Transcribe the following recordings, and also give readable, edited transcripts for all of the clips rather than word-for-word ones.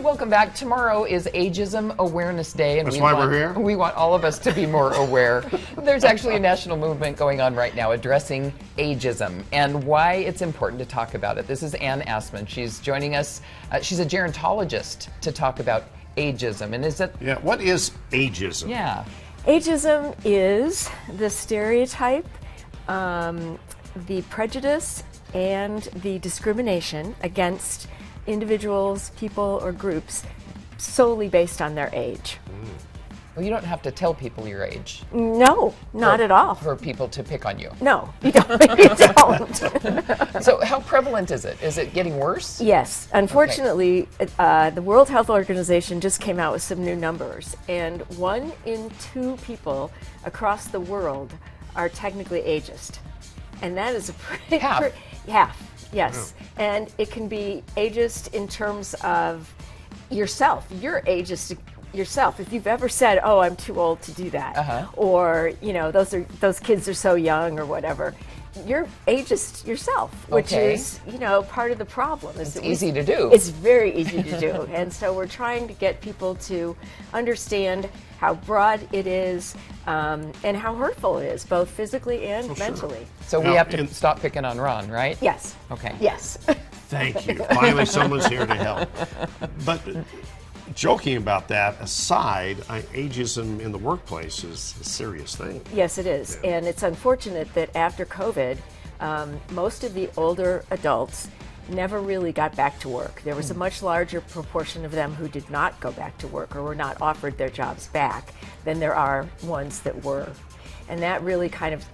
welcome back. Tomorrow is Ageism Awareness Day, and That's why we're here? We want all of us to be more aware. There's actually a national movement going on right now addressing ageism and why it's important to talk about it. This is Ann Assman. She's joining us. She's a gerontologist to talk about ageism. And is it? Yeah. What is ageism? Yeah. Ageism is the stereotype, the prejudice, and the discrimination against individuals, people, or groups solely based on their age. Well, you don't have to tell people your age. No, not at all. For people to pick on you. No, you don't. You don't. So how prevalent is it? Is it getting worse? Yes. Unfortunately, the World Health Organization just came out with some new numbers, and 1 in 2 people across the world are technically ageist. And that is a pretty... Half, yes. Yeah. And it can be ageist in terms of yourself. You're ageist yourself. If you've ever said, "Oh, I'm too old to do that," or those kids are so young, or whatever, you're ageist yourself, which is part of the problem. It's easy to do. It's very easy to do, and so we're trying to get people to understand how broad it is and how hurtful it is, both physically and mentally. So we have to stop picking on Ron, right? Yes. Okay. Yes. Thank you. Finally, someone's here to help. But joking about that aside, ageism in the workplace is a serious thing. Yes, it is. Yeah. And it's unfortunate that after COVID, most of the older adults never really got back to work. There was a much larger proportion of them who did not go back to work or were not offered their jobs back than there are ones that were. And that really kind of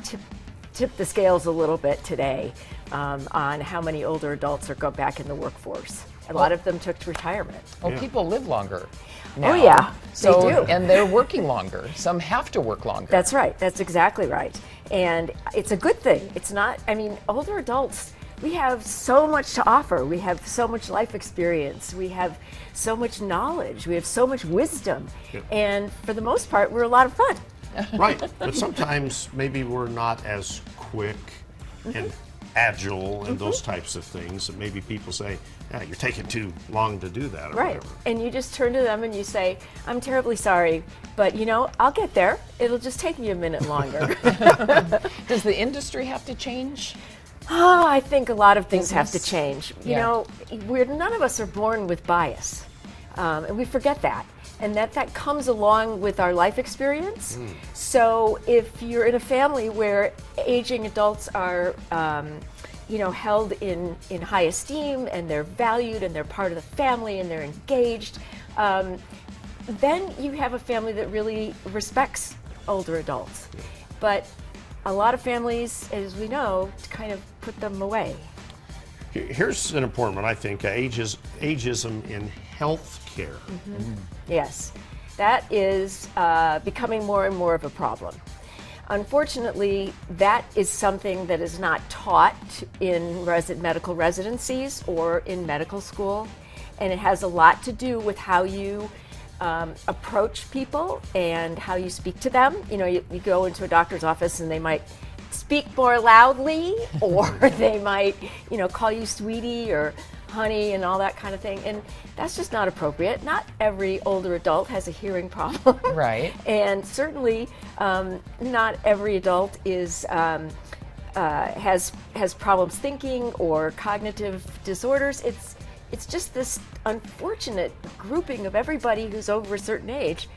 tipped the scales a little bit today on how many older adults are go back in the workforce. A lot of them took to retirement. Well, people live longer now. Oh yeah, so, they do. And they're working longer. Some have to work longer. That's right. That's exactly right. And it's a good thing. It's not, older adults, we have so much to offer. We have so much life experience. We have so much knowledge. We have so much wisdom. Yeah. And for the most part, we're a lot of fun. Right. But sometimes maybe we're not as quick and agile and those types of things. And maybe people say, "Yeah, you're taking too long to do that," or whatever. And you just turn to them and you say, "I'm terribly sorry, but I'll get there. It'll just take me a minute longer." Does the industry have to change? Oh, I think a lot of things have to change. None of us are born with bias, and we forget that. And that comes along with our life experience. So if you're in a family where aging adults are, held in high esteem, and they're valued, and they're part of the family, and they're engaged, then you have a family that really respects older adults. But a lot of families, as we know, kind of put them away. Here's an important one, I think, ageism in health care. Yes, that is becoming more and more of a problem. Unfortunately, that is something that is not taught in medical residencies or in medical school, and it has a lot to do with how you approach people and how you speak to them. You go into a doctor's office and they might speak more loudly, or they might, call you sweetie or honey and all that kind of thing. And that's just not appropriate. Not every older adult has a hearing problem. Right. And certainly not every adult is has problems thinking or cognitive disorders. It's just this unfortunate grouping of everybody who's over a certain age,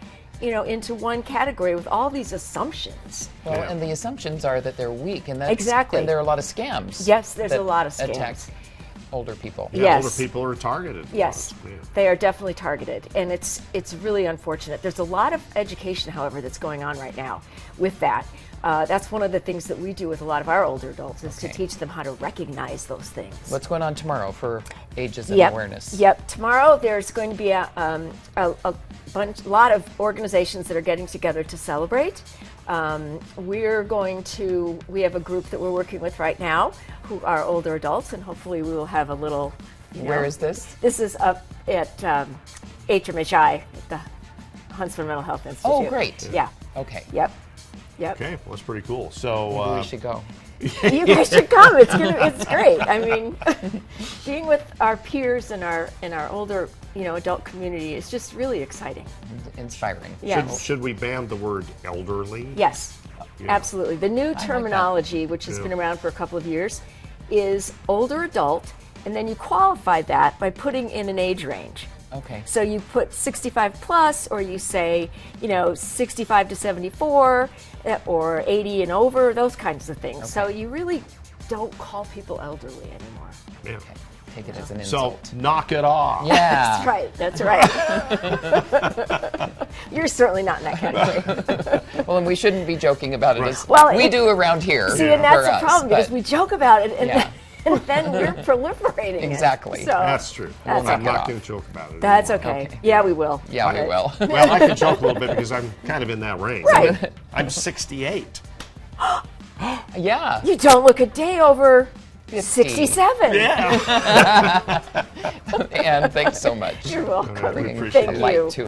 into one category with all these assumptions. Well, and the assumptions are that they're weak, and that's, exactly. And there are a lot of scams. Yes, there's a lot of scams. Attack older people. Yeah, yes. Older people are targeted. Yes, they are definitely targeted, and it's really unfortunate. There's a lot of education, however, that's going on right now with that. That's one of the things that we do with a lot of our older adults is to teach them how to recognize those things. What's going on tomorrow for Ageism Awareness? Yep. Tomorrow there's going to be a lot of organizations that are getting together to celebrate. We have a group that we're working with right now who are older adults, and hopefully we will have a little. Where is this? This is up at HMHI, at the Huntsman Mental Health Institute. Oh, great. Yeah. Okay. Yep. Yep. Okay, well, that's pretty cool. So maybe we should go. You guys should come. It's great. I mean, being with our peers in our older, adult community is just really exciting. Inspiring. Yes. Should we ban the word elderly? Yes, Yeah. absolutely. The new terminology, which has been around for a couple of years, is older adult, and then you qualify that by putting in an age range. Okay. So you put 65 plus, or you say, 65 to 74, or 80 and over, those kinds of things. So you really don't call people elderly anymore. Yeah. Okay. Take it as an So insult. knock it off. Yeah. That's right. You're certainly not in that category. Well, and we shouldn't be joking about it as Well, we do around here. See, and that's for the us, problem, because but- we joke about it, and, Yeah. and then we're proliferating Exactly. it. So That's true. That's I'm okay. not going to joke about it. that's anymore. okay. Okay. Yeah, we will. Yeah, we will. Well, I can joke a little bit because I'm kind of in that range. Right. I'm 68. Yeah. You don't look a day over 50. 67. Yeah. And thanks so much. You're welcome. We Bringing appreciate the it. Thank light you. to